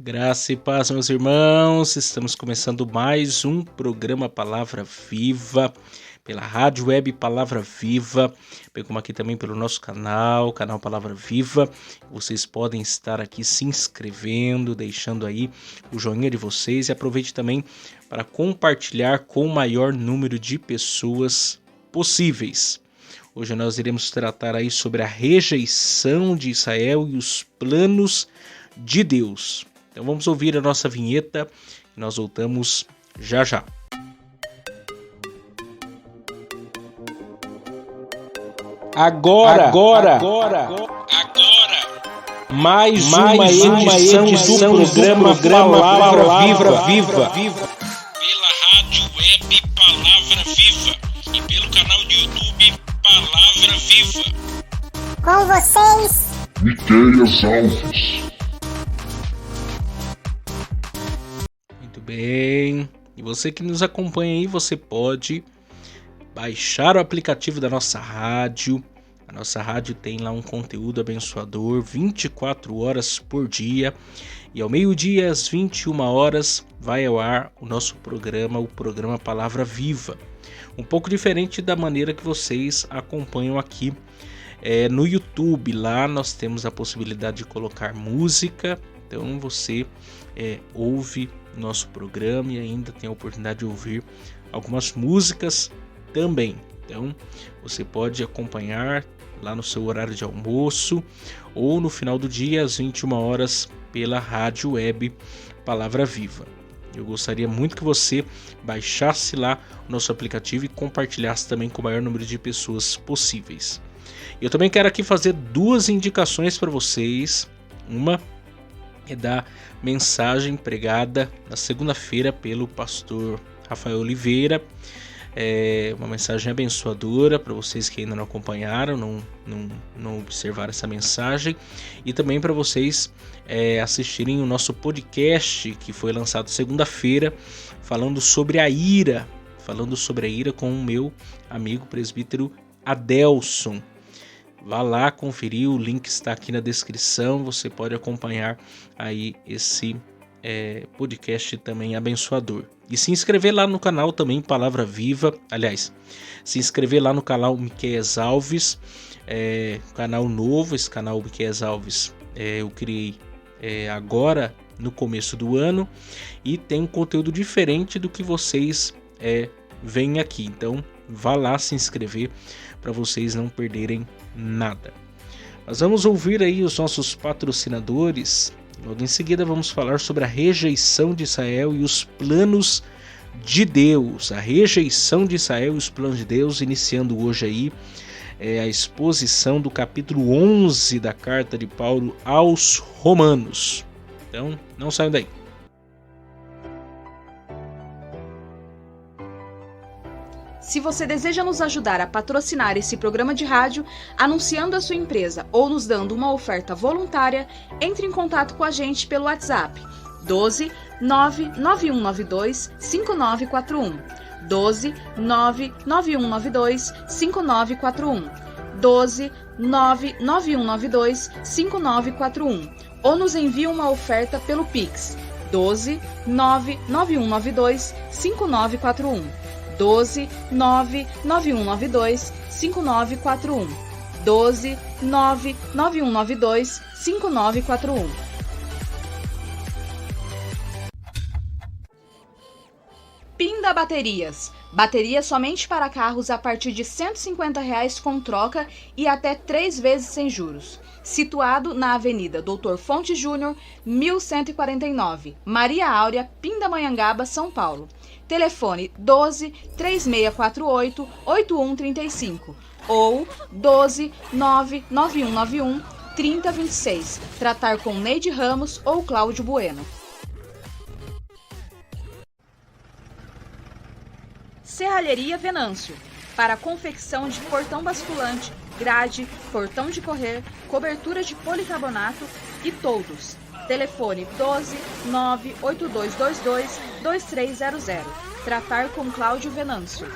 Graça e paz, meus irmãos. Estamos começando mais um programa Palavra Viva, pela Rádio Web Palavra Viva, bem como aqui também pelo nosso canal Palavra Viva. Vocês podem estar aqui se inscrevendo, deixando aí o joinha de vocês e aproveite também para compartilhar com o maior número de pessoas possíveis. Hoje nós iremos tratar aí sobre a rejeição de Israel e os planos de Deus. Então vamos ouvir a nossa vinheta e nós voltamos já já. Agora. Mais uma edição do programa Palavra Viva. Pela Rádio Web Palavra Viva e pelo canal do YouTube Palavra Viva. Com vocês, Miqueias Alves. Muito bem. E você que nos acompanha aí, você pode baixar o aplicativo da nossa rádio. A nossa rádio tem lá um conteúdo abençoador 24 horas por dia. E ao meio-dia, às 21 horas, vai ao ar o nosso programa, o programa Palavra Viva. Um pouco diferente da maneira que vocês acompanham aqui no YouTube. Lá nós temos a possibilidade de colocar música. Então você ouve o nosso programa e ainda tem a oportunidade de ouvir algumas músicas também. Então você pode acompanhar lá no seu horário de almoço ou no final do dia às 21 horas pela Rádio Web Palavra Viva. Eu gostaria muito que você baixasse lá o nosso aplicativo e compartilhasse também com o maior número de pessoas possíveis. Eu também quero aqui fazer duas indicações para vocês. Uma é da mensagem pregada na segunda-feira pelo pastor Rafael Oliveira. É uma mensagem abençoadora para vocês que ainda não acompanharam, não observaram essa mensagem, e também para vocês assistirem o nosso podcast que foi lançado segunda-feira, falando sobre a ira com o meu amigo presbítero Adelson. Vá lá conferir, o link está aqui na descrição, você pode acompanhar aí esse podcast também abençoador. E se inscrever lá no canal também Palavra Viva, aliás, se inscrever lá no canal Miqueias Alves, canal novo, esse canal Miqueias Alves eu criei agora no começo do ano e tem um conteúdo diferente do que vocês veem aqui. Então vá lá se inscrever para vocês não perderem nada. Nós vamos ouvir aí os nossos patrocinadores. Logo em seguida vamos falar sobre a rejeição de Israel e os planos de Deus. A rejeição de Israel e os planos de Deus, iniciando hoje aí a exposição do capítulo 11 da carta de Paulo aos Romanos. Então, não saiam daí. Se você deseja nos ajudar a patrocinar esse programa de rádio, anunciando a sua empresa ou nos dando uma oferta voluntária, entre em contato com a gente pelo WhatsApp 12 99192 5941, 12 99192 5941, 12 99192 5941, ou nos envie uma oferta pelo Pix 12 99192 5941. 12 99192 5941, 12 99192 5941. Pinda Baterias. Baterias somente para carros a partir de R$ 150 com troca e até 3 vezes sem juros. Situado na Avenida Doutor Fonte Júnior, 1149, Maria Áurea, Pindamonhangaba, São Paulo. Telefone 12 3648 8135 ou 12 99191 3026. Tratar com Neide Ramos ou Cláudio Bueno. Serralheria Venâncio. Para confecção de portão basculante, grade, portão de correr, cobertura de policarbonato e toldos. Telefone 12 98222 2300. Tratar com Cláudio Venâncio.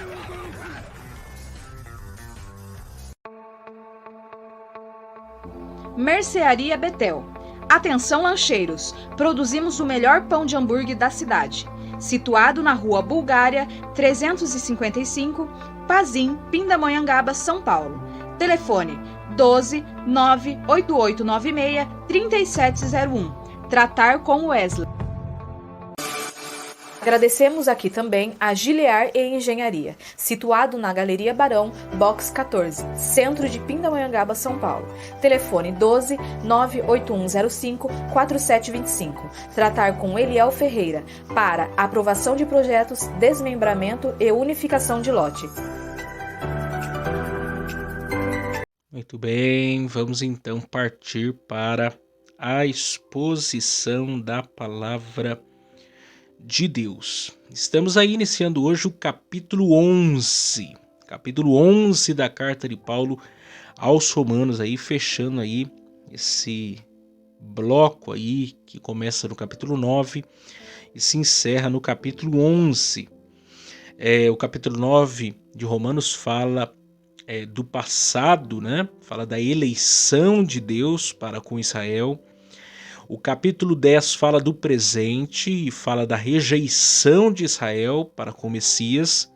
Mercearia Betel. Atenção lancheiros, produzimos o melhor pão de hambúrguer da cidade. Situado na Rua Bulgária, 355, Pazim, Pindamonhangaba, São Paulo. Telefone 12 98896 3701. Tratar com Wesley. Agradecemos aqui também a Giliar e Engenharia, situado na Galeria Barão, Box 14, centro de Pindamonhangaba, São Paulo. Telefone 12 98105 4725. Tratar com Eliel Ferreira para aprovação de projetos, desmembramento e unificação de lote. Muito bem, vamos então partir para a exposição da palavra de Deus. Estamos aí iniciando hoje o capítulo 11. Capítulo 11 da carta de Paulo aos Romanos, aí fechando aí esse bloco aí que começa no capítulo 9 e se encerra no capítulo 11. O capítulo 9 de Romanos fala do passado, né? Fala da eleição de Deus para com Israel. O capítulo 10 fala do presente e fala da rejeição de Israel para com o Messias.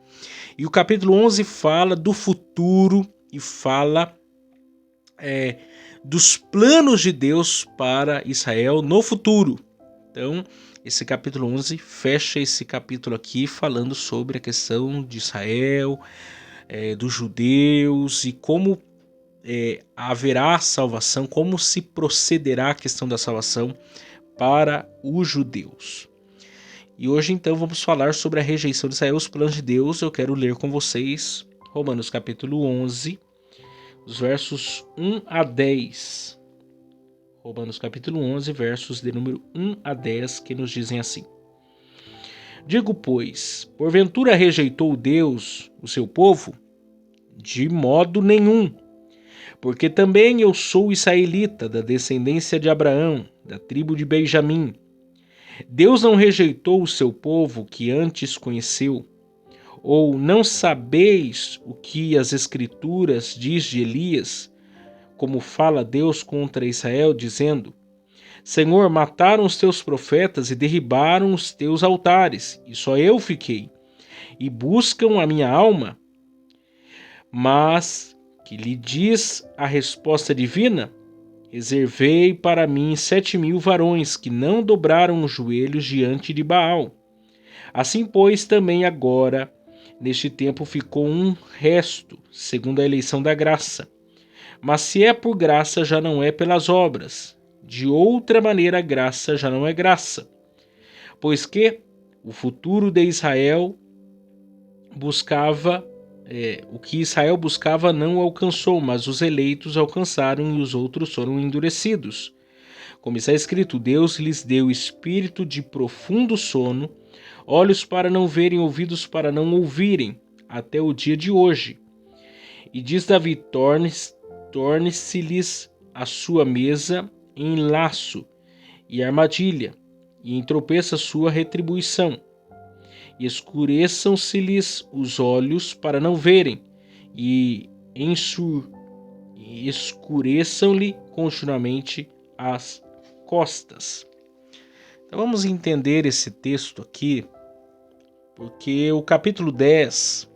E o capítulo 11 fala do futuro e fala dos planos de Deus para Israel no futuro. Então, esse capítulo 11 fecha esse capítulo aqui falando sobre a questão de Israel, dos judeus e como haverá salvação, como se procederá a questão da salvação para os judeus. E hoje então vamos falar sobre a rejeição de Israel, os planos de Deus. Eu quero ler com vocês Romanos capítulo 11, os versos 1 a 10. Romanos capítulo 11, versos de número 1 a 10, que nos dizem assim: Digo, pois, porventura rejeitou Deus o seu povo? De modo nenhum. Porque também eu sou israelita, da descendência de Abraão, da tribo de Benjamim. Deus não rejeitou o seu povo que antes conheceu? Ou não sabeis o que as Escrituras diz de Elias, como fala Deus contra Israel, dizendo: Senhor, mataram os teus profetas e derribaram os teus altares, e só eu fiquei, e buscam a minha alma? Mas que lhe diz a resposta divina? Reservei para mim 7.000 varões que não dobraram os joelhos diante de Baal. Assim, pois, também agora, neste tempo, ficou um resto, segundo a eleição da graça. Mas se é por graça, já não é pelas obras. De outra maneira, a graça já não é graça. Pois que o futuro de Israel buscava... o que Israel buscava não alcançou, mas os eleitos alcançaram e os outros foram endurecidos. Como está escrito, Deus lhes deu espírito de profundo sono, olhos para não verem, ouvidos para não ouvirem, até o dia de hoje. E diz Davi, torne-se-lhes a sua mesa em laço e armadilha, e em tropeço a sua retribuição. E escureçam-se-lhes os olhos para não verem, e escureçam-lhe continuamente as costas. Então vamos entender esse texto aqui, porque o capítulo 10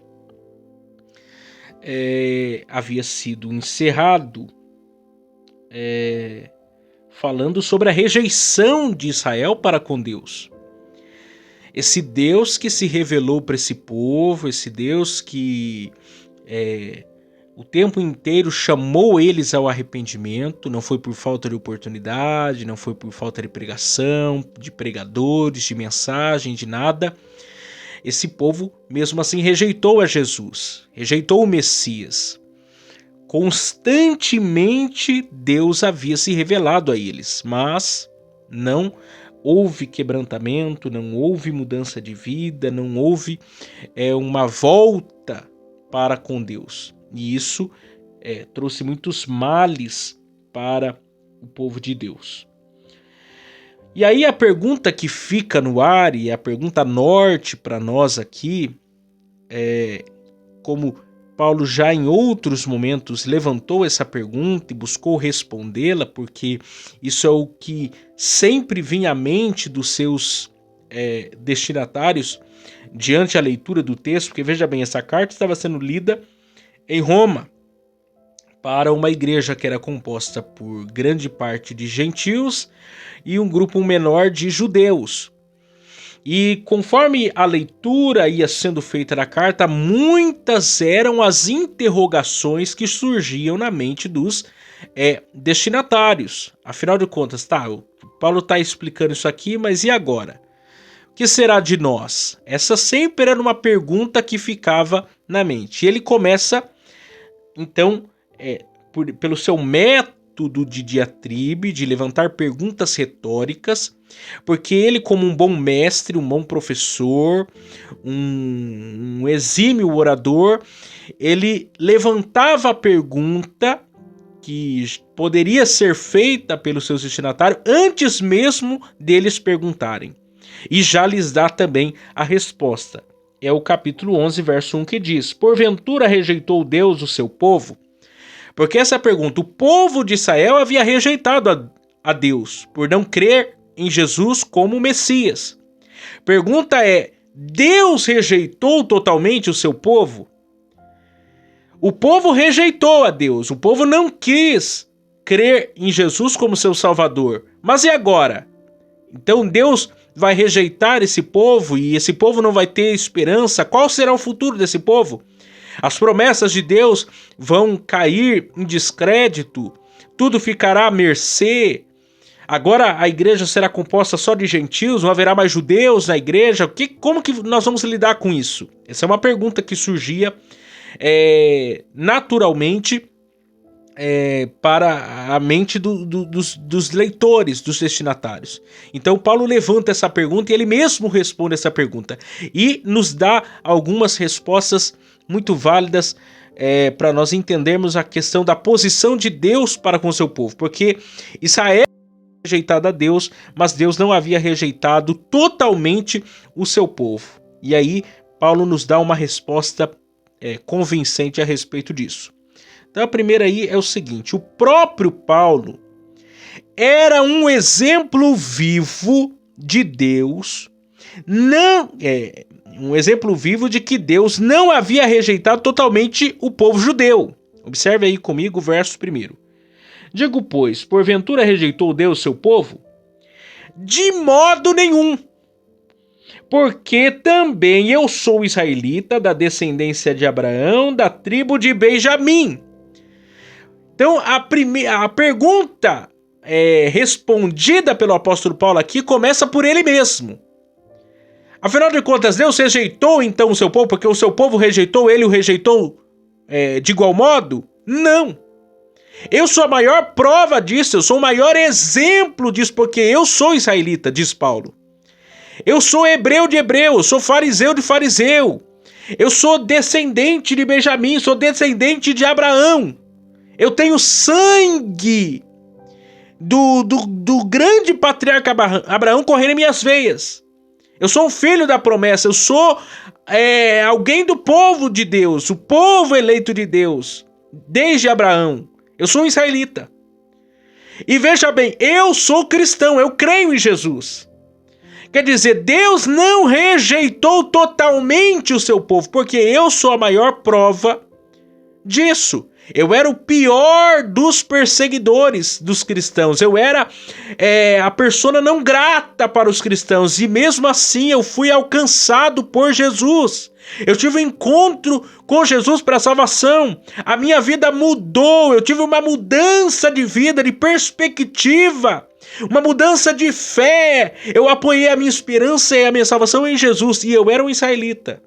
havia sido encerrado falando sobre a rejeição de Israel para com Deus. Esse Deus que se revelou para esse povo, esse Deus que o tempo inteiro chamou eles ao arrependimento, não foi por falta de oportunidade, não foi por falta de pregação, de pregadores, de mensagem, de nada. Esse povo, mesmo assim, rejeitou a Jesus, rejeitou o Messias. Constantemente Deus havia se revelado a eles, mas não houve quebrantamento, não houve mudança de vida, não houve uma volta para com Deus. E isso trouxe muitos males para o povo de Deus. E aí a pergunta que fica no ar, e a pergunta norte para nós aqui, como Paulo já em outros momentos levantou essa pergunta e buscou respondê-la, porque isso é o que sempre vinha à mente dos seus destinatários diante a leitura do texto, porque veja bem, essa carta estava sendo lida em Roma para uma igreja que era composta por grande parte de gentios e um grupo menor de judeus. E conforme a leitura ia sendo feita da carta, muitas eram as interrogações que surgiam na mente dos destinatários. Afinal de contas, o Paulo está explicando isso aqui, mas e agora? O que será de nós? Essa sempre era uma pergunta que ficava na mente. E ele começa, então, pelo seu método de diatribe, de levantar perguntas retóricas, porque ele, como um bom mestre, um bom professor, um exímio orador, ele levantava a pergunta que poderia ser feita pelos seus destinatários antes mesmo deles perguntarem. E já lhes dá também a resposta. É o capítulo 11, verso 1 que diz: porventura rejeitou Deus o seu povo? Porque essa pergunta, o povo de Israel havia rejeitado a Deus por não crer em Jesus como Messias. Pergunta é: Deus rejeitou totalmente o seu povo? O povo rejeitou a Deus, o povo não quis crer em Jesus como seu Salvador. Mas e agora? Então Deus vai rejeitar esse povo e esse povo não vai ter esperança? Qual será o futuro desse povo? As promessas de Deus vão cair em descrédito, tudo ficará à mercê. Agora a igreja será composta só de gentios, não haverá mais judeus na igreja. Como que nós vamos lidar com isso? Essa é uma pergunta que surgia naturalmente para a mente dos leitores, dos destinatários. Então Paulo levanta essa pergunta e ele mesmo responde essa pergunta e nos dá algumas respostas muito válidas para nós entendermos a questão da posição de Deus para com o seu povo, porque Israel havia rejeitado a Deus, mas Deus não havia rejeitado totalmente o seu povo. E aí Paulo nos dá uma resposta convincente a respeito disso. Então a primeira aí é o seguinte: o próprio Paulo era um exemplo vivo de Deus, um exemplo vivo de que Deus não havia rejeitado totalmente o povo judeu. Observe aí comigo o verso 1. Digo, pois, porventura rejeitou Deus seu povo? De modo nenhum. Porque também eu sou israelita, da descendência de Abraão, da tribo de Benjamim. Então, a pergunta respondida pelo apóstolo Paulo aqui começa por ele mesmo. Afinal de contas, Deus rejeitou então o seu povo porque o seu povo rejeitou ele, o rejeitou de igual modo? Não. Eu sou a maior prova disso, eu sou o maior exemplo disso, porque eu sou israelita, diz Paulo. Eu sou hebreu de hebreu, eu sou fariseu de fariseu. Eu sou descendente de Benjamim, sou descendente de Abraão. Eu tenho sangue do grande patriarca Abraão correndo em minhas veias. Eu sou um filho da promessa, eu sou alguém do povo de Deus, o povo eleito de Deus, desde Abraão. Eu sou um israelita. E veja bem, eu sou cristão, eu creio em Jesus. Quer dizer, Deus não rejeitou totalmente o seu povo, porque eu sou a maior prova disso. Eu era o pior dos perseguidores dos cristãos. Eu era a persona não grata para os cristãos. E mesmo assim eu fui alcançado por Jesus. Eu tive um encontro com Jesus para a salvação. A minha vida mudou. Eu tive uma mudança de vida, de perspectiva. Uma mudança de fé. Eu apoiei a minha esperança e a minha salvação em Jesus. E eu era um israelita.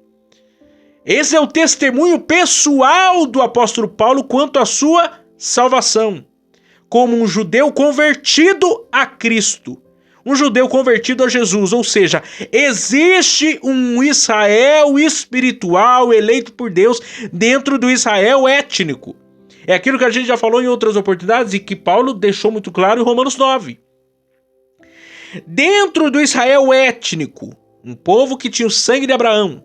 Esse é o testemunho pessoal do apóstolo Paulo quanto à sua salvação. Como um judeu convertido a Cristo. Um judeu convertido a Jesus. Ou seja, existe um Israel espiritual eleito por Deus dentro do Israel étnico. É aquilo que a gente já falou em outras oportunidades e que Paulo deixou muito claro em Romanos 9. Dentro do Israel étnico, um povo que tinha o sangue de Abraão,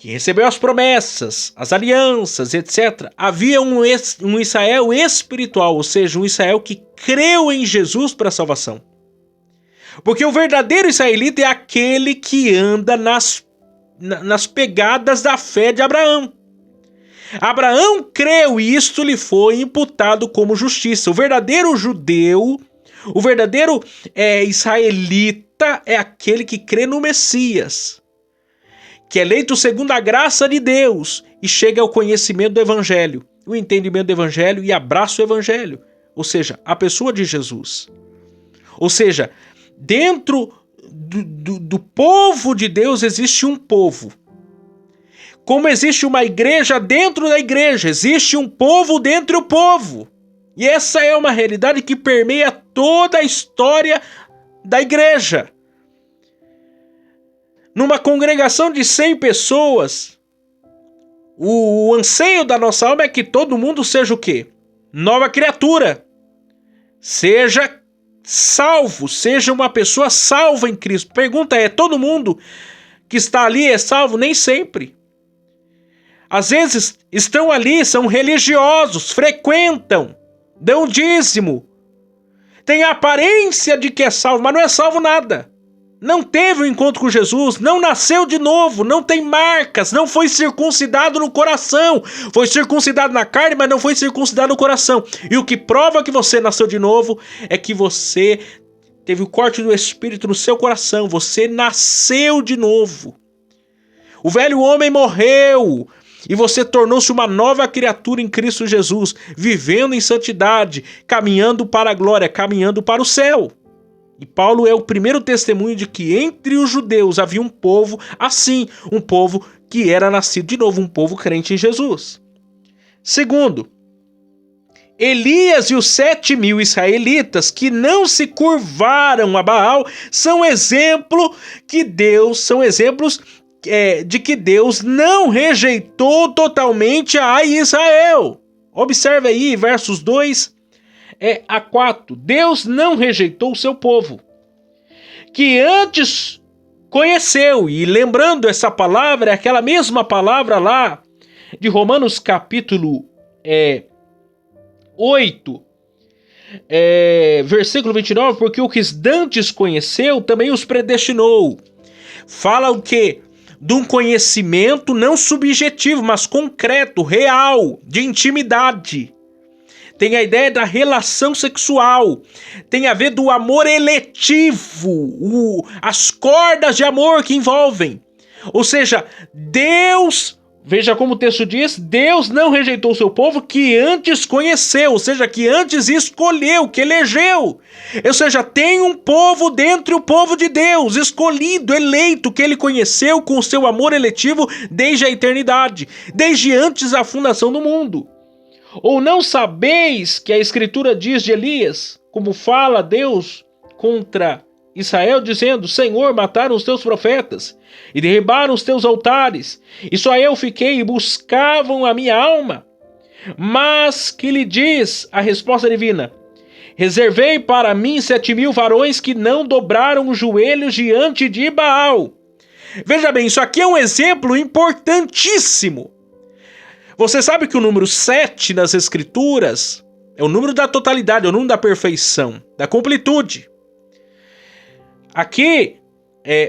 que recebeu as promessas, as alianças, etc., havia um Israel espiritual, ou seja, um Israel que creu em Jesus para a salvação. Porque o verdadeiro israelita é aquele que anda nas pegadas da fé de Abraão. Abraão creu e isto lhe foi imputado como justiça. O verdadeiro judeu, o verdadeiro israelita é aquele que crê no Messias, que é eleito segundo a graça de Deus e chega ao conhecimento do Evangelho, o entendimento do Evangelho e abraça o Evangelho, ou seja, a pessoa de Jesus. Ou seja, dentro do povo de Deus existe um povo. Como existe uma igreja dentro da igreja, existe um povo dentro do povo. E essa é uma realidade que permeia toda a história da igreja. Numa congregação de 100 pessoas, o anseio da nossa alma é que todo mundo seja o quê? Nova criatura. Seja salvo, seja uma pessoa salva em Cristo. Pergunta é, todo mundo que está ali é salvo? Nem sempre. Às vezes estão ali, são religiosos, frequentam, dão dízimo, tem a aparência de que é salvo, mas não é salvo nada. Não teve um encontro com Jesus, não nasceu de novo, não tem marcas, não foi circuncidado no coração. Foi circuncidado na carne, mas não foi circuncidado no coração. E o que prova que você nasceu de novo é que você teve o corte do Espírito no seu coração. Você nasceu de novo. O velho homem morreu e você tornou-se uma nova criatura em Cristo Jesus, vivendo em santidade, caminhando para a glória, caminhando para o céu. E Paulo é o primeiro testemunho de que entre os judeus havia um povo assim, um povo que era nascido de novo, um povo crente em Jesus. Segundo, Elias e os 7.000 israelitas que não se curvaram a Baal são exemplos de que Deus não rejeitou totalmente a Israel. Observe aí, versos 2 a 4. Deus não rejeitou o seu povo, que antes conheceu. E lembrando, essa palavra é aquela mesma palavra lá de Romanos capítulo 8, versículo 29, porque o que dantes conheceu também os predestinou. Fala o quê? De um conhecimento não subjetivo, mas concreto, real, de intimidade. Tem a ideia da relação sexual, tem a ver do amor eletivo, as cordas de amor que envolvem. Ou seja, Deus, veja como o texto diz, Deus não rejeitou o seu povo que antes conheceu, ou seja, que antes escolheu, que elegeu. Ou seja, tem um povo dentre o povo de Deus, escolhido, eleito, que ele conheceu com o seu amor eletivo desde a eternidade, desde antes da fundação do mundo. Ou não sabeis que a Escritura diz de Elias, como fala Deus contra Israel, dizendo: Senhor, mataram os teus profetas e derribaram os teus altares, e só eu fiquei e buscavam a minha alma. Mas que lhe diz a resposta divina? Reservei para mim 7.000 varões que não dobraram os joelhos diante de Baal. Veja bem, isso aqui é um exemplo importantíssimo. Você sabe que o número 7 nas Escrituras é o número da totalidade, é o número da perfeição, da completude. Aqui,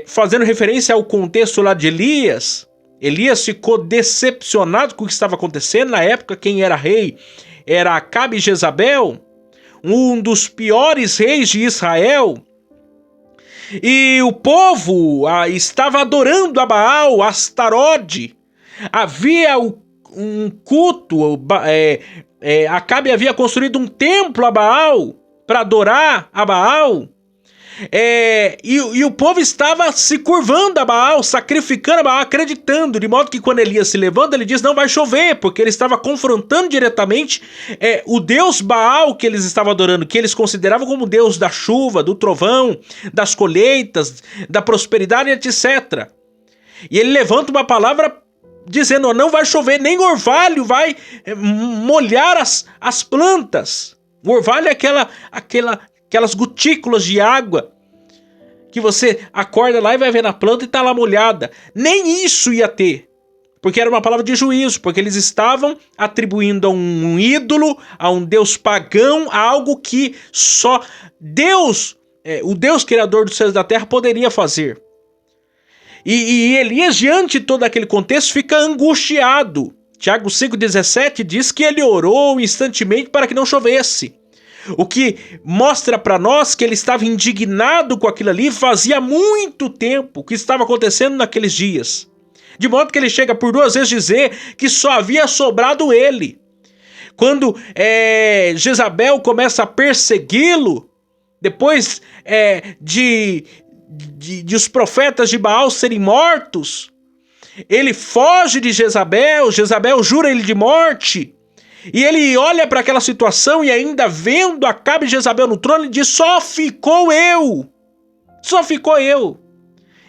fazendo referência ao contexto lá de Elias, Elias ficou decepcionado com o que estava acontecendo. Na época, quem era rei era Acabe e Jezabel, um dos piores reis de Israel. E o povo estava adorando a Baal, a Astarode. Havia um culto, Acabe havia construído um templo a Baal para adorar a Baal. E o povo estava se curvando a Baal, sacrificando a Baal, acreditando, de modo que quando Elias se levanta, ele diz: não vai chover, porque ele estava confrontando diretamente o Deus Baal que eles estavam adorando, que eles consideravam como Deus da chuva, do trovão, das colheitas, da prosperidade, etc. E ele levanta uma palavra dizendo: não vai chover, nem orvalho vai molhar as plantas. O orvalho é aquelas gotículas de água que você acorda lá e vai ver na planta e está lá molhada. Nem isso ia ter. Porque era uma palavra de juízo, porque eles estavam atribuindo a um ídolo, a um deus pagão, a algo que só Deus, o Deus criador dos céus e da terra, poderia fazer. E Elias, diante de todo aquele contexto, fica angustiado. Tiago 5,17 diz que ele orou instantemente para que não chovesse. O que mostra para nós que ele estava indignado com aquilo ali fazia muito tempo que estava acontecendo naqueles dias. De modo que ele chega por 2 vezes dizer que só havia sobrado ele. Quando Jezabel começa a persegui-lo, depois de os profetas de Baal serem mortos, ele foge de Jezabel jura ele de morte, e ele olha para aquela situação e ainda vendo Acabe e Jezabel no trono, ele diz, só ficou eu.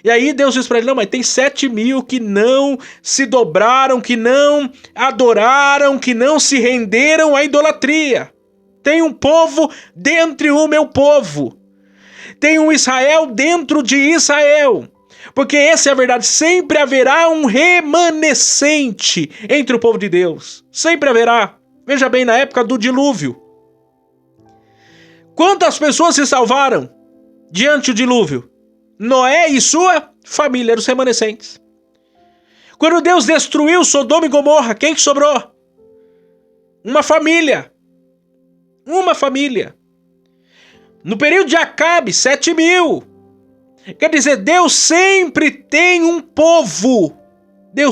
E aí Deus diz para ele, não, mas tem 7.000 que não se dobraram, que não adoraram, que não se renderam à idolatria. Tem um povo dentre o meu povo. Tem um Israel dentro de Israel. Porque essa é a verdade, sempre haverá um remanescente entre o povo de Deus. Sempre haverá. Veja bem, na época do dilúvio. Quantas pessoas se salvaram diante do dilúvio? Noé e sua família eram os remanescentes. Quando Deus destruiu Sodoma e Gomorra, quem que sobrou? Uma família. No período de Acabe, 7.000. Quer dizer, Deus sempre tem um povo. Dentre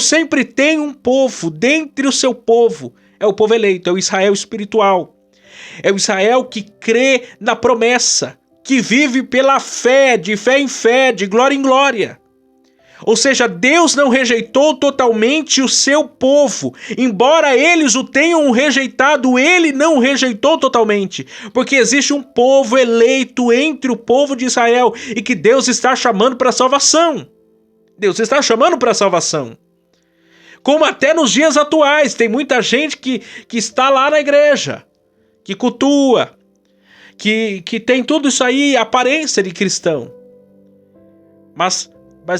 o seu povo. É o povo eleito, é o Israel espiritual. É o Israel que crê na promessa, que vive pela fé, de fé em fé, de glória em glória. Ou seja, Deus não rejeitou totalmente o seu povo. Embora eles o tenham rejeitado, ele não rejeitou totalmente. Porque existe um povo eleito entre o povo de Israel e que Deus está chamando para a salvação. Como até nos dias atuais, tem muita gente que está lá na igreja, que cultua, que tem tudo isso aí, aparência de cristão. Mas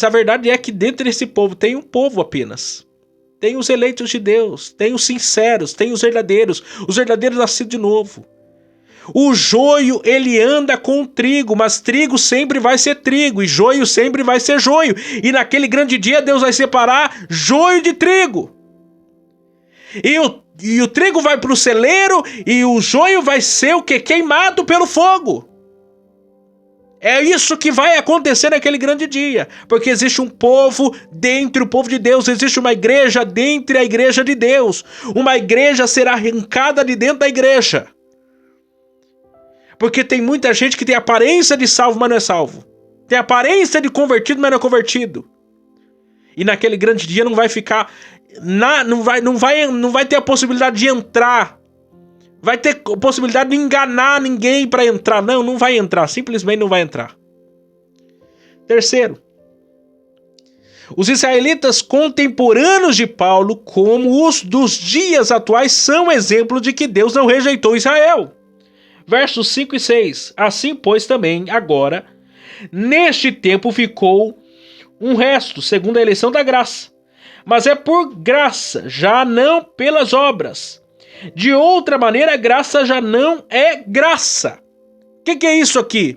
a verdade é que dentro desse povo tem um povo apenas. Tem os eleitos de Deus, tem os sinceros, tem os verdadeiros nascidos de novo. O joio, ele anda com o trigo, mas trigo sempre vai ser trigo, e joio sempre vai ser joio. E naquele grande dia Deus vai separar joio de trigo. E o trigo vai para o celeiro, e o joio vai ser o quê? Queimado pelo fogo. É isso que vai acontecer naquele grande dia, porque existe um povo dentre o povo de Deus, existe uma igreja dentre a igreja de Deus. Uma igreja será arrancada de dentro da igreja. Porque tem muita gente que tem aparência de salvo, mas não é salvo. Tem aparência de convertido, mas não é convertido. E naquele grande dia não vai ficar... Não vai ter a possibilidade de entrar. Vai ter possibilidade de enganar ninguém para entrar. Não vai entrar. Simplesmente não vai entrar. Terceiro. Os israelitas contemporâneos de Paulo, como os dos dias atuais, são exemplo de que Deus não rejeitou Israel. Versos 5 e 6. Assim, pois, também, agora, neste tempo ficou um resto, segundo a eleição da graça. Mas é por graça, já não pelas obras. De outra maneira, a graça já não é graça. O que é isso aqui?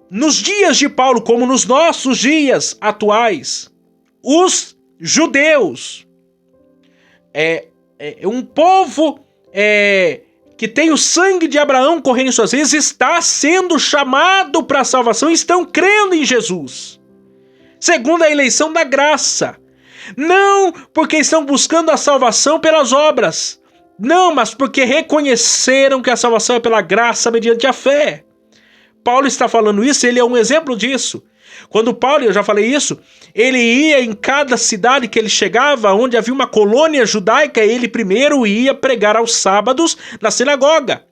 Nos dias de Paulo, como nos nossos dias atuais, os judeus, um povo que tem o sangue de Abraão correndo em suas veias, está sendo chamado para a salvação, estão crendo em Jesus, segundo a eleição da graça. Não porque estão buscando a salvação pelas obras, não, mas porque reconheceram que a salvação é pela graça mediante a fé. Paulo está falando isso, ele é um exemplo disso. Quando Paulo, eu já falei isso, ele ia em cada cidade que ele chegava, onde havia uma colônia judaica, ele primeiro ia pregar aos sábados na sinagoga.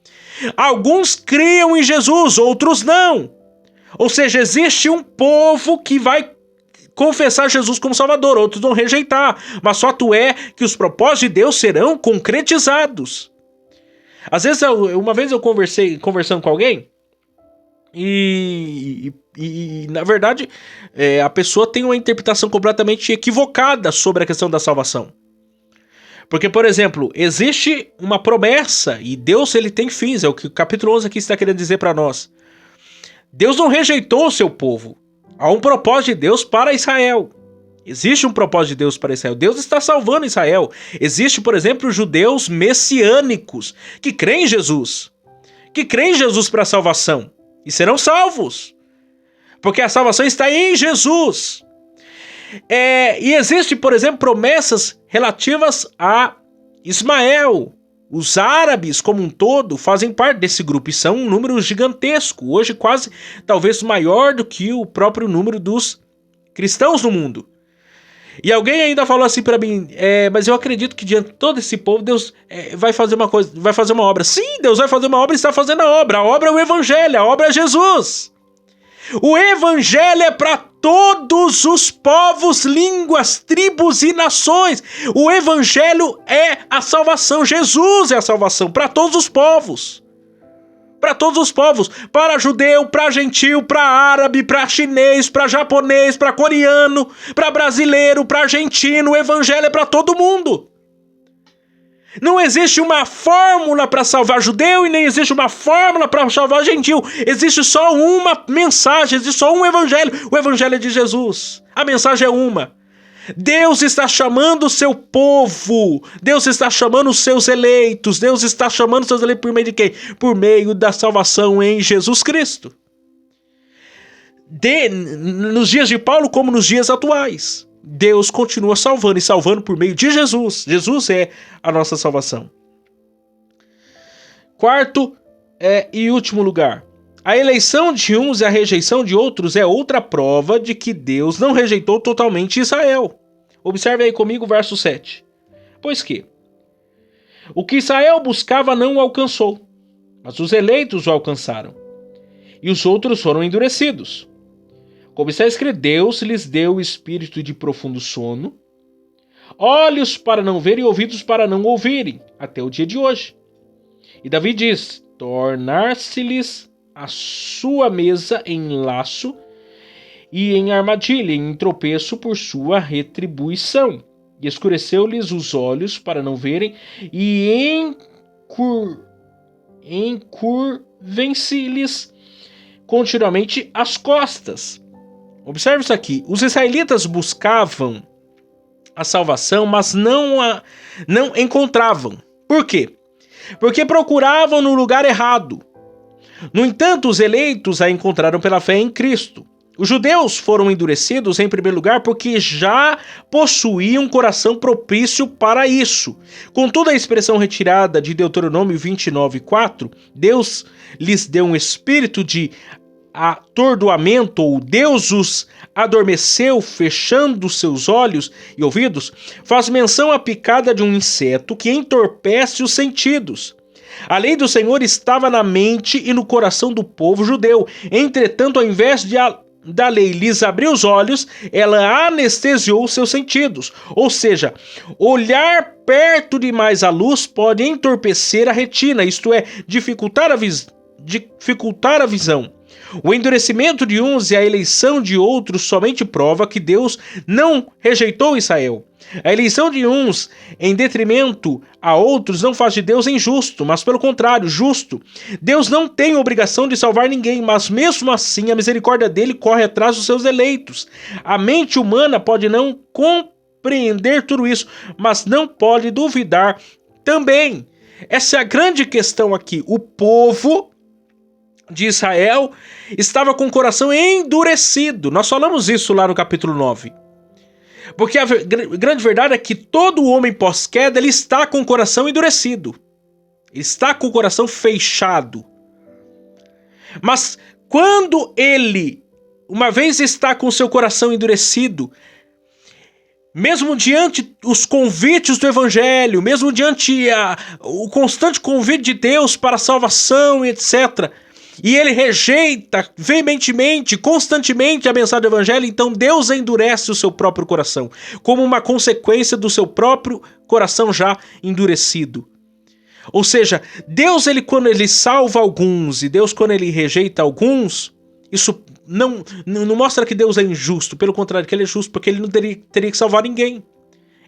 Alguns criam em Jesus, outros não. Ou seja, existe um povo que vai confessar Jesus como Salvador, outros vão rejeitar, mas o fato é que os propósitos de Deus serão concretizados. Às vezes, uma vez eu conversando com alguém, E na verdade, a pessoa tem uma interpretação completamente equivocada sobre a questão da salvação. Porque, por exemplo, existe uma promessa e Deus ele tem fins, é o que o capítulo 11 aqui está querendo dizer para nós. Deus não rejeitou o seu povo. Há um propósito de Deus para Israel. Existe um propósito de Deus para Israel. Deus está salvando Israel. Existe, por exemplo, judeus messiânicos que creem em Jesus. Que creem em Jesus para a salvação. E serão salvos. Porque a salvação está em Jesus. E existe, por exemplo, promessas relativas a Ismael. Os árabes, como um todo, fazem parte desse grupo e são um número gigantesco. Hoje quase, talvez maior do que o próprio número dos cristãos no mundo. E alguém ainda falou assim pra mim, mas eu acredito que diante de todo esse povo, Deus vai fazer uma coisa, vai fazer uma obra. Sim, Deus vai fazer uma obra e está fazendo a obra. A obra é o Evangelho, a obra é Jesus. O Evangelho é para todos os povos, línguas, tribos e nações. O Evangelho é a salvação. Jesus é a salvação para todos os povos. Para todos os povos. Para judeu, para gentil, para árabe, para chinês, para japonês, para coreano, para brasileiro, para argentino. O Evangelho é para todo mundo. Não existe uma fórmula para salvar judeu e nem existe uma fórmula para salvar gentil. Existe só uma mensagem, existe só um evangelho. O evangelho é de Jesus. A mensagem é uma. Deus está chamando o seu povo. Deus está chamando os seus eleitos. Deus está chamando os seus eleitos por meio de quem? Por meio da salvação em Jesus Cristo. Nos dias de Paulo como nos dias atuais. Deus continua salvando e salvando por meio de Jesus. Jesus é a nossa salvação. Quarto e último lugar. A eleição de uns e a rejeição de outros é outra prova de que Deus não rejeitou totalmente Israel. Observe aí comigo o verso 7. Pois que o que Israel buscava não o alcançou, mas os eleitos o alcançaram. E os outros foram endurecidos. Como está escrito, Deus lhes deu o espírito de profundo sono, olhos para não verem e ouvidos para não ouvirem, até o dia de hoje. E Davi diz, tornar-se-lhes a sua mesa em laço e em armadilha, em tropeço por sua retribuição. E escureceu-lhes os olhos para não verem e encurvem-se-lhes continuamente as costas. Observe isso aqui. Os israelitas buscavam a salvação, mas não encontravam. Por quê? Porque procuravam no lugar errado. No entanto, os eleitos a encontraram pela fé em Cristo. Os judeus foram endurecidos em primeiro lugar porque já possuíam um coração propício para isso. Contudo, a expressão retirada de Deuteronômio 29:4, Deus lhes deu um espírito de atordoamento, ou Deus os adormeceu, fechando seus olhos e ouvidos, faz menção à picada de um inseto que entorpece os sentidos. A lei do Senhor estava na mente e no coração do povo judeu. Entretanto, ao invés da lei lhes abrir os olhos, ela anestesiou seus sentidos. Ou seja, olhar perto demais a luz pode entorpecer a retina, isto é, dificultar a visão. O endurecimento de uns e a eleição de outros somente prova que Deus não rejeitou Israel. A eleição de uns em detrimento a outros não faz de Deus injusto, mas pelo contrário, justo. Deus não tem obrigação de salvar ninguém, mas mesmo assim a misericórdia dele corre atrás dos seus eleitos. A mente humana pode não compreender tudo isso, mas não pode duvidar também. Essa é a grande questão aqui. O povo de Israel estava com o coração endurecido. Nós falamos isso lá no capítulo 9. Porque a grande verdade é que todo homem pós-queda, ele está com o coração endurecido. Ele está com o coração fechado. Mas quando ele, uma vez está com o seu coração endurecido, mesmo diante os convites do Evangelho, mesmo diante o constante convite de Deus para a salvação, etc., e ele rejeita veementemente, constantemente a mensagem do Evangelho, então Deus endurece o seu próprio coração, como uma consequência do seu próprio coração já endurecido. Ou seja, Deus, quando ele salva alguns e Deus, quando ele rejeita alguns, isso não mostra que Deus é injusto. Pelo contrário, que ele é justo, porque ele não teria que salvar ninguém.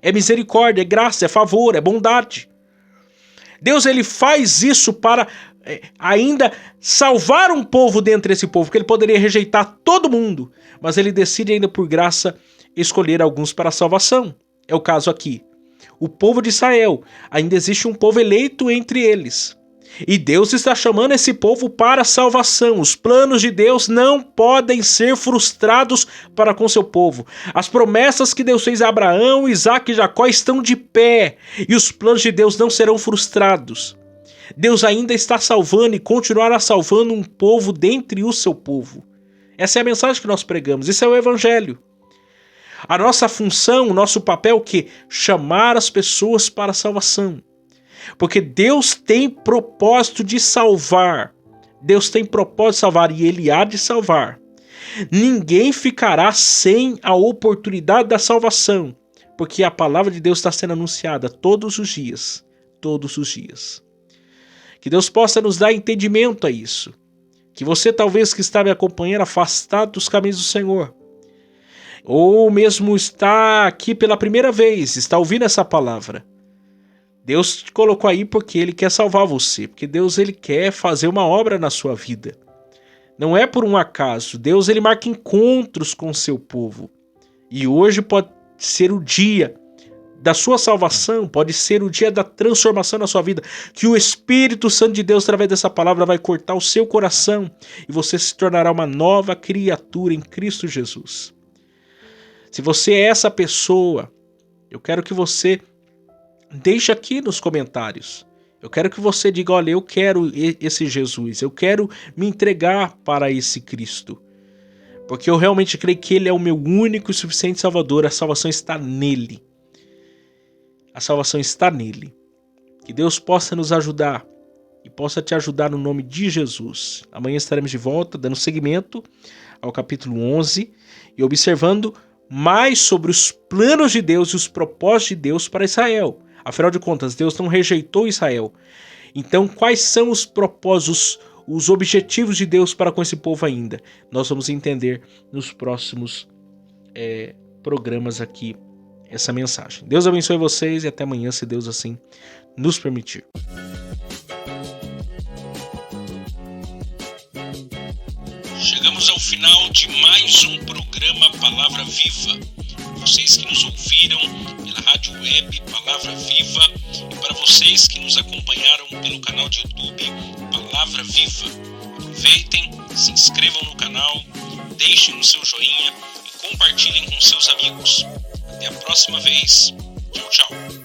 É misericórdia, é graça, é favor, é bondade. Deus, ele faz isso para ainda salvar um povo dentre esse povo, que ele poderia rejeitar todo mundo, mas ele decide ainda por graça escolher alguns para a salvação. É o caso aqui. O povo de Israel, ainda existe um povo eleito entre eles. E Deus está chamando esse povo para a salvação. Os planos de Deus não podem ser frustrados para com seu povo. As promessas que Deus fez a Abraão, Isaac e Jacó estão de pé. E os planos de Deus não serão frustrados. Deus ainda está salvando e continuará salvando um povo dentre o seu povo. Essa é a mensagem que nós pregamos. Isso é o Evangelho. A nossa função, o nosso papel é o quê? Chamar as pessoas para a salvação. Porque Deus tem propósito de salvar. Deus tem propósito de salvar e Ele há de salvar. Ninguém ficará sem a oportunidade da salvação. Porque a palavra de Deus está sendo anunciada todos os dias. Todos os dias. Que Deus possa nos dar entendimento a isso. Que você talvez que está me acompanhando afastado dos caminhos do Senhor. Ou mesmo está aqui pela primeira vez, está ouvindo essa palavra. Deus te colocou aí porque Ele quer salvar você. Porque Deus, Ele quer fazer uma obra na sua vida. Não é por um acaso. Deus, Ele marca encontros com o seu povo. E hoje pode ser o dia da sua salvação. Pode ser o dia da transformação na sua vida. Que o Espírito Santo de Deus, através dessa palavra, vai cortar o seu coração. E você se tornará uma nova criatura em Cristo Jesus. Se você é essa pessoa, eu quero que você deixe aqui nos comentários. Eu quero que você diga, olha, eu quero esse Jesus. Eu quero me entregar para esse Cristo. Porque eu realmente creio que Ele é o meu único e suficiente Salvador. A salvação está nele. A salvação está nele. Que Deus possa nos ajudar. E possa te ajudar no nome de Jesus. Amanhã estaremos de volta, dando seguimento ao capítulo 11. E observando mais sobre os planos de Deus e os propósitos de Deus para Israel. Afinal de contas, Deus não rejeitou Israel. Então, quais são os propósitos, os objetivos de Deus para com esse povo ainda? Nós vamos entender nos próximos programas aqui essa mensagem. Deus abençoe vocês e até amanhã, se Deus assim nos permitir. Chegamos ao final de mais um programa Palavra Viva. Vocês que nos ouviram pela rádio web Palavra Viva e para vocês que nos acompanharam pelo canal de YouTube Palavra Viva. Aproveitem, se inscrevam no canal, deixem o seu joinha e compartilhem com seus amigos. Até a próxima vez. Tchau, tchau.